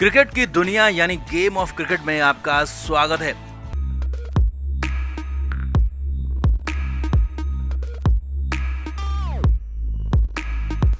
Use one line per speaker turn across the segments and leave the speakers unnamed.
Cricket की दुनिया यानी गेम ऑफ क्रिकेट में आपका स्वागत है।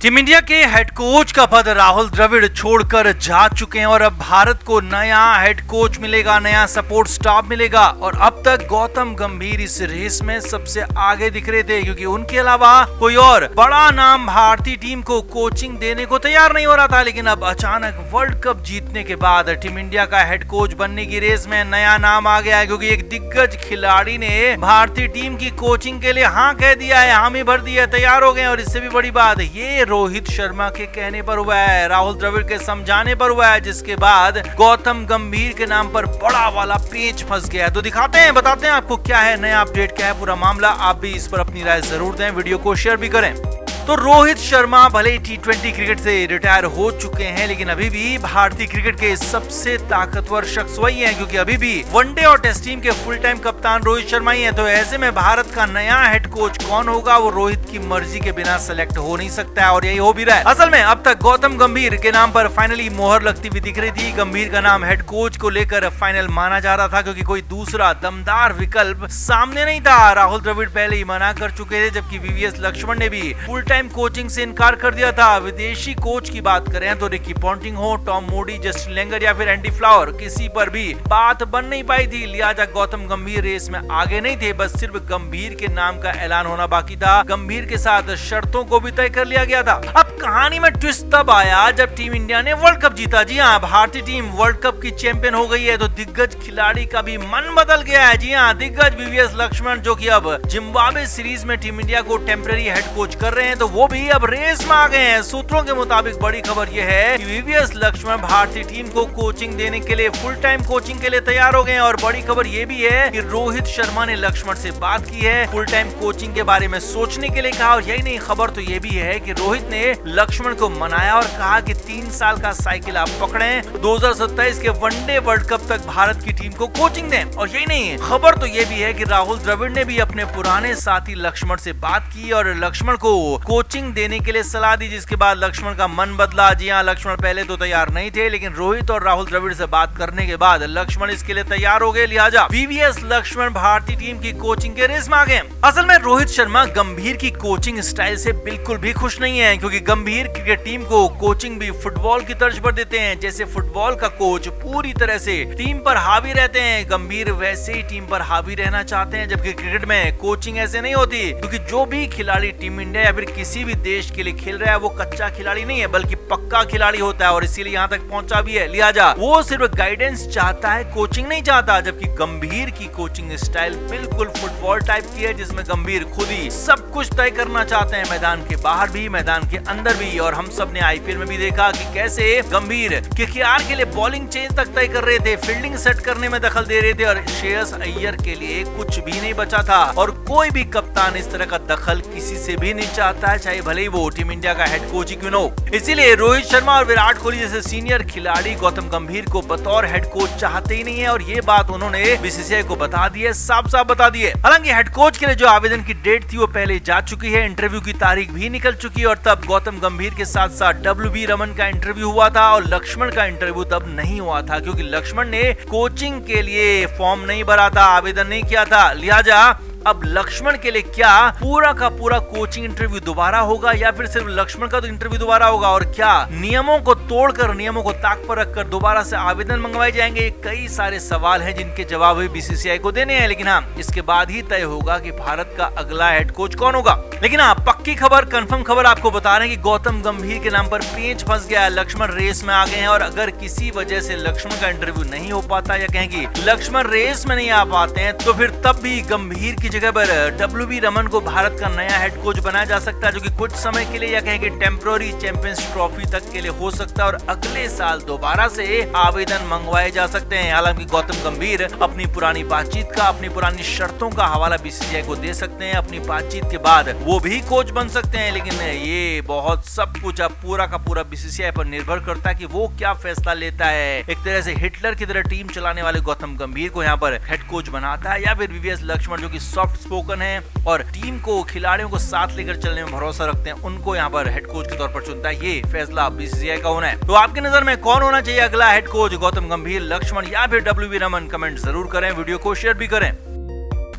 टीम इंडिया के हेड कोच का पद राहुल द्रविड़ छोड़कर जा चुके हैं और अब भारत को नया हेड कोच मिलेगा, नया सपोर्ट स्टाफ मिलेगा। और अब तक गौतम गंभीर इस रेस में सबसे आगे दिख रहे थे, क्योंकि उनके अलावा कोई और बड़ा नाम भारतीय टीम को कोचिंग देने को तैयार नहीं हो रहा था। लेकिन अब अचानक वर्ल्ड कप जीतने के बाद टीम इंडिया का हेड कोच बनने की रेस में नया नाम आ गया है, क्योंकि एक दिग्गज खिलाड़ी ने भारतीय टीम की कोचिंग के लिए हाँ कह दिया है, हामी भर दिया, तैयार हो गए। और इससे भी बड़ी बात ये रोहित शर्मा के कहने पर हुआ है, राहुल द्रविड़ के समझाने पर हुआ है, जिसके बाद गौतम गंभीर के नाम पर बड़ा वाला पेच फंस गया है। तो दिखाते हैं, बताते हैं आपको क्या है नया अपडेट, क्या है पूरा मामला। आप भी इस पर अपनी राय जरूर दें, वीडियो को शेयर भी करें। तो रोहित शर्मा भले ही टी20 क्रिकेट से रिटायर हो चुके हैं, लेकिन अभी भी भारतीय क्रिकेट के सबसे ताकतवर शख्स वही हैं, क्योंकि अभी भी वनडे और टेस्ट टीम के फुल टाइम कप्तान रोहित शर्मा ही हैं। तो ऐसे में भारत का नया हेड कोच कौन होगा, वो रोहित की मर्जी के बिना सेलेक्ट हो नहीं सकता है, और यही हो भी रहा है। असल में अब तक गौतम गंभीर के नाम पर फाइनली मोहर लगती हुई दिख रही थी। गंभीर का नाम हेड कोच को लेकर फाइनल माना जा रहा था, क्योंकि कोई दूसरा दमदार विकल्प सामने नहीं था। राहुल द्रविड़ पहले ही मना कर चुके थे, जबकि वीवीएस लक्ष्मण ने भी फुल टाइम कोचिंग से इनकार कर दिया था। विदेशी कोच की बात करें तो रिकी पॉन्टिंग हो, टॉम मूडी, जस्टिन लेंगर या फिर एंडी फ्लावर, किसी पर भी बात बन नहीं पाई थी। लिहाजा गौतम गंभीर रेस में आगे नहीं थे, बस सिर्फ गंभीर के नाम का ऐलान होना बाकी था। गंभीर के साथ शर्तों को भी तय कर लिया गया था। अब कहानी में ट्विस्ट तब आया जब टीम इंडिया ने वर्ल्ड कप जीता। जी हाँ, भारतीय टीम वर्ल्ड कप की चैंपियन हो गई है, तो दिग्गज खिलाड़ी का भी मन बदल गया है। जी हाँ, दिग्गज वीवीएस लक्ष्मण, जो कि अब जिम्बाब्वे सीरीज में टीम इंडिया को टेम्पररी हेड कोच कर रहे हैं, तो वो भी अब रेस में आ गए हैं। सूत्रों के मुताबिक बड़ी खबर यह है कि वीवीएस लक्ष्मण भारतीय टीम को कोचिंग देने के लिए फुल टाइम कोचिंग के लिए तैयार हो गए हैं। और बड़ी खबर यह भी है कि रोहित शर्मा ने लक्ष्मण से बात की है, फुल टाइम कोचिंग के बारे में सोचने के लिए कहा। और यही नहीं, खबर तो यह भी है कि रोहित ने लक्ष्मण को मनाया और कहा कि 3 साल का साइकिल आप पकड़ें, 2027 के वनडे वर्ल्ड कप तक भारत की टीम को कोचिंग दें। और यही नहीं, खबर तो यह भी है कि राहुल द्रविड़ ने भी अपने पुराने साथी लक्ष्मण से बात की और लक्ष्मण को कोचिंग देने के लिए सलाह दी, जिसके बाद लक्ष्मण का मन बदला। जी हां, लक्ष्मण पहले तो तैयार नहीं थे, लेकिन रोहित और राहुल द्रविड़ से बात करने के बाद लक्ष्मण इसके लिए तैयार हो गए। लिहाजा वीवीएस लक्ष्मण भारतीय टीम की कोचिंग के रेस में आ गए। असल में रोहित शर्मा गंभीर की कोचिंग स्टाइल से बिल्कुल भी खुश नहीं है, क्योंकि गंभीर क्रिकेट टीम को कोचिंग भी फुटबॉल की तर्ज पर देते हैं। जैसे फुटबॉल का कोच पूरी तरह से टीम पर हावी रहते हैं, गंभीर वैसे ही टीम पर हावी रहना चाहते हैं। जबकि क्रिकेट में कोचिंग ऐसे नहीं होती, क्योंकि जो भी खिलाड़ी टीम इंडिया या फिर किसी भी देश के लिए खेल रहा है, वो कच्चा खिलाड़ी नहीं है, बल्कि पक्का खिलाड़ी होता है, और इसीलिए यहाँ तक पहुंचा भी है। लिहाजा वो सिर्फ गाइडेंस चाहता है, कोचिंग नहीं चाहता। जबकि गंभीर की कोचिंग स्टाइल बिल्कुल फुटबॉल टाइप की है, जिसमें गंभीर खुद ही सब कुछ तय करना चाहते हैं, मैदान के बाहर भी, मैदान के अंदर भी। और हम सब ने आईपीएल में भी देखा कि कैसे गंभीर केकेआर के लिए बॉलिंग चेंज तक तय कर रहे थे, फील्डिंग सेट करने में दखल दे रहे थे, और श्रेयस अय्यर के लिए कुछ भी नहीं बचा था। और कोई भी कप्तान इस तरह का दखल किसी से भी नहीं चाहता है, चाहे भले ही वो टीम इंडिया का हेड कोच ही क्यों न हो। इसीलिए रोहित शर्मा और विराट कोहली जैसे सीनियर खिलाड़ी गौतम गंभीर को बतौर हेड कोच चाहते ही नहीं है, और ये बात उन्होंने बीसीसीआई को बता दी है, साफ साफ बता दी है। हालांकि हेड कोच के लिए जो आवेदन की डेट थी वो पहले जा चुकी है, इंटरव्यू की तारीख भी निकल चुकी है, और तब गौतम गंभीर के साथ साथ डब्ल्यूबी रमन का इंटरव्यू हुआ था, और लक्ष्मण का इंटरव्यू तब नहीं हुआ था, क्योंकि लक्ष्मण ने कोचिंग के लिए फॉर्म नहीं भरा था, आवेदन नहीं किया था। लिहाजा अब लक्ष्मण के लिए क्या पूरा का पूरा कोचिंग इंटरव्यू दोबारा होगा, या फिर सिर्फ लक्ष्मण का तो इंटरव्यू दोबारा होगा, और क्या नियमों को तोड़कर, नियमों को ताक पर रखकर दोबारा से आवेदन मंगवाए जाएंगे? कई सारे सवाल हैं जिनके जवाब भी बीसीसीआई को देने हैं। लेकिन हाँ, इसके बाद ही तय होगा कि भारत का अगला हेड कोच कौन होगा। लेकिन हाँ, पक्की खबर, कंफर्म खबर आपको बता रहे हैं कि गौतम गंभीर के नाम पर पेच फंस गया है, लक्ष्मण रेस में आ गए हैं। और अगर किसी वजह से लक्ष्मण का इंटरव्यू नहीं हो पाता, या कहेंगे लक्ष्मण रेस में नहीं आ पाते हैं, तो फिर तब भी गंभीर की जगह पर डब्ल्यूबी रमन को भारत का नया हेड कोच बनाया जा सकता है, जो कि कुछ समय के लिए, या कहेंगे टेम्पररी चैंपियंस ट्रॉफी तक के लिए हो सकता है, और अगले साल दोबारा से आवेदन मंगवाए जा सकते हैं। हालांकि गौतम गंभीर अपनी पुरानी बातचीत का, अपनी पुरानी शर्तों का हवाला बीसीसीआई को दे सकते हैं, अपनी बातचीत के बाद वो भी कोच बन सकते हैं। लेकिन ये बहुत सब कुछ अब पूरा का पूरा बीसीसीआई पर निर्भर करता है कि वो क्या फैसला लेता है। एक तरह से हिटलर की तरह टीम चलाने वाले गौतम गंभीर को यहाँ पर हेड कोच बनाता है, या फिर वीवीएस लक्ष्मण, जो कि सॉफ्ट स्पोकन है और टीम को, खिलाड़ियों को साथ लेकर चलने में भरोसा रखते हैं, उनको यहाँ पर हेड कोच के तौर पर चुनता है। ये फैसला बीसीसीआई का होना है। तो आपकी नजर में कौन होना चाहिए अगला हेड कोच? गौतम गंभीर, लक्ष्मण या फिर डब्ल्यूवी रमन? कमेंट जरूर करें, वीडियो को शेयर भी करें।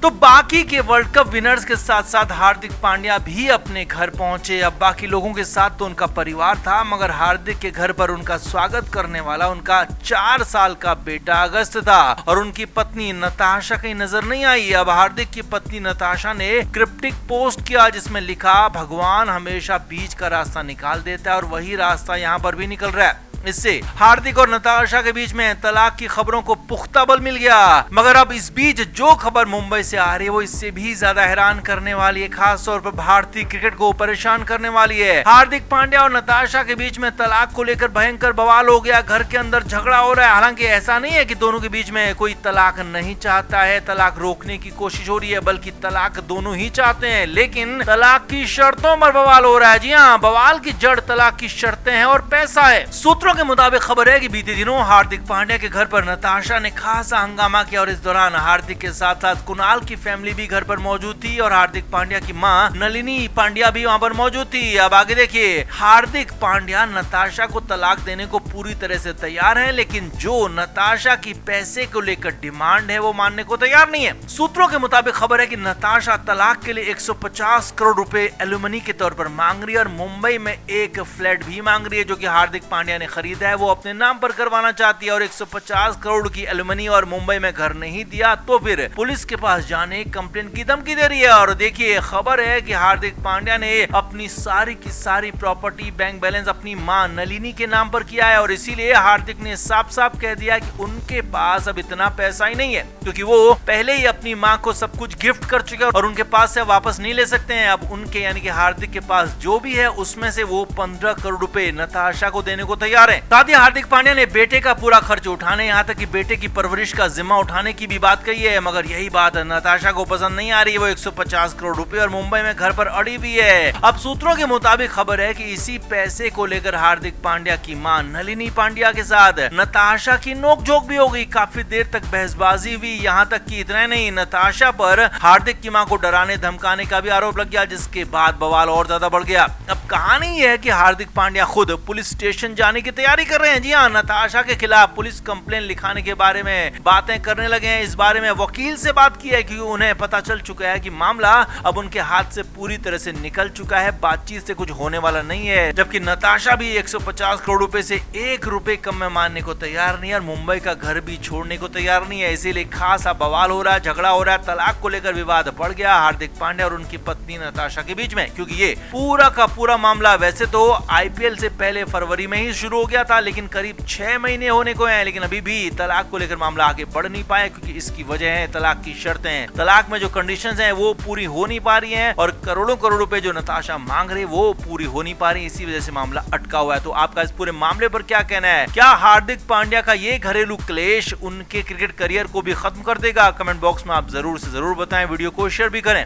तो बाकी के वर्ल्ड कप विनर्स के साथ साथ हार्दिक पांड्या भी अपने घर पहुंचे। अब बाकी लोगों के साथ तो उनका परिवार था, मगर हार्दिक के घर पर उनका स्वागत करने वाला उनका 4 साल का बेटा अगस्त था और उनकी पत्नी नताशा कहीं नजर नहीं आई। अब हार्दिक की पत्नी नताशा ने क्रिप्टिक पोस्ट किया जिसमें लिखा, भगवान हमेशा बीच का रास्ता निकाल देता है और वही रास्ता यहाँ पर भी निकल रहा है। इससे हार्दिक और नताशा के बीच में तलाक की खबरों को पुख्ता बल मिल गया। मगर अब इस बीच जो खबर मुंबई से आ रही है वो इससे भी ज्यादा हैरान करने वाली है, खास तौर पर भारतीय क्रिकेट को परेशान करने वाली है। हार्दिक पांड्या और नताशा के बीच में तलाक को लेकर भयंकर बवाल हो गया, घर के अंदर झगड़ा हो रहा है। हालांकि ऐसा नहीं है कि दोनों के बीच में कोई तलाक नहीं चाहता है, तलाक रोकने की कोशिश हो रही है, बल्कि तलाक दोनों ही चाहते हैं, लेकिन तलाक की शर्तों पर बवाल हो रहा है। जी हाँ, बवाल की जड़ तलाक की शर्तें हैं और पैसा है। सूत्रों के मुताबिक खबर है कि बीते दिनों हार्दिक पांड्या के घर पर नताशा ने खासा हंगामा किया और इस दौरान हार्दिक के साथ साथ कुणाल की फैमिली भी घर पर मौजूद थी और हार्दिक पांड्या की मां नलिनी पांड्या भी वहां पर मौजूद थी। अब आगे देखिए, हार्दिक पांड्या नताशा को तलाक देने को पूरी तरह से तैयार है, लेकिन जो नताशा की पैसे को लेकर डिमांड है वो मानने को तैयार नहीं है। सूत्रों के मुताबिक खबर है कि नताशा तलाक के लिए 150 करोड़ रुपए एलुमनी के तौर पर मांग रही है और मुंबई में एक फ्लैट भी मांग रही है जो कि हार्दिक पांड्या ने खरीदा है, वो अपने नाम पर करवाना चाहती है। और 150 करोड़ की एलुमनी और मुंबई में घर नहीं दिया तो फिर पुलिस के पास जाने कंप्लेन की धमकी दे रही है। और देखिए, खबर है कि हार्दिक पांड्या ने अपनी सारी की सारी प्रॉपर्टी, बैंक बैलेंस अपनी मां नलिनी के नाम पर किया है और इसीलिए हार्दिक ने साफ साफ कह दिया कि उनके पास अब इतना पैसा ही नहीं है, क्योंकि वो पहले ही अपनी मां को सब कुछ गिफ्ट कर चुके हैं और उनके पास से वापस नहीं ले सकते हैं। अब उनके यानी कि हार्दिक के पास जो भी है उसमें से वो 15 करोड़ रुपए नताशा को देने को तैयार है। साथ ही हार्दिक पांड्या ने बेटे का पूरा खर्च उठाने, यहाँ तक कि बेटे की परवरिश का जिम्मा उठाने की भी बात कही है, मगर यही बात नताशा को पसंद नहीं आ रही है। वो 150 करोड़ रुपए और मुंबई में घर पर अड़ी भी है। अब सूत्रों के मुताबिक खबर है कि इसी पैसे को लेकर हार्दिक पांड्या की मां नलिनी पांड्या के साथ नताशा की नोकझोंक भी हो गई। काफी देर तक बहसबाजी हुई, यहाँ तक कि इतना नहीं, नताशा पर हार्दिक की मां को डराने धमकाने का भी आरोप लग गया, जिसके बाद बवाल और ज्यादा बढ़ गया। अब कहानी है कि हार्दिक पांड्या खुद पुलिस स्टेशन जाने की तैयारी कर रहे हैं। जी हाँ, नताशा के खिलाफ पुलिस कंप्लेन लिखाने के बारे में बातें करने लगे हैं। इस बारे में वकील से बात की है क्योंकि उन्हें पता चल चुका है कि मामला अब उनके हाथ से पूरी तरह से निकल चुका है, बातचीत से कुछ होने वाला नहीं है। जबकि नताशा भी 150 करोड़ रुपए से 1 रुपए कम में मानने को तैयार नहीं है और मुंबई का घर भी छोड़ने को तैयार नहीं है। इसीलिए खासा बवाल हो रहा है, झगड़ा हो रहा है, तलाक को लेकर विवाद बढ़ गया हार्दिक पांड्या और उनकी पत्नी नताशा के बीच में, क्योंकि ये पूरा का पूरा मामला वैसे तो आईपीएल से पहले फरवरी में ही शुरू हो गया था, लेकिन करीब 6 महीने होने को हैं, लेकिन अभी भी तलाक को लेकर मामला आगे बढ़ नहीं पाया, क्योंकि इसकी वजह है तलाक की शर्तें। तलाक में जो कंडीशंस हैं वो पूरी हो नहीं पा रही हैं और करोड़ों करोड़ रुपए जो नताशा मांग रही है वो पूरी हो नहीं पा रही, इसी वजह से मामला अटका हुआ है। तो आपका इस पूरे मामले पर क्या कहना है? क्या हार्दिक पांड्या का ये घरेलू क्लेश उनके क्रिकेट करियर को भी खत्म कर देगा? कमेंट बॉक्स में आप जरूर से जरूर बताएं, वीडियो को शेयर भी करें।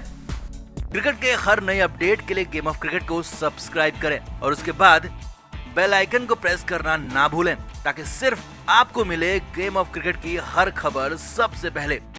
क्रिकेट के हर नए अपडेट के लिए गेम ऑफ क्रिकेट को सब्सक्राइब करें और उसके बाद बेल आइकन को प्रेस करना ना भूलें, ताकि सिर्फ आपको मिले गेम ऑफ क्रिकेट की हर खबर सबसे पहले।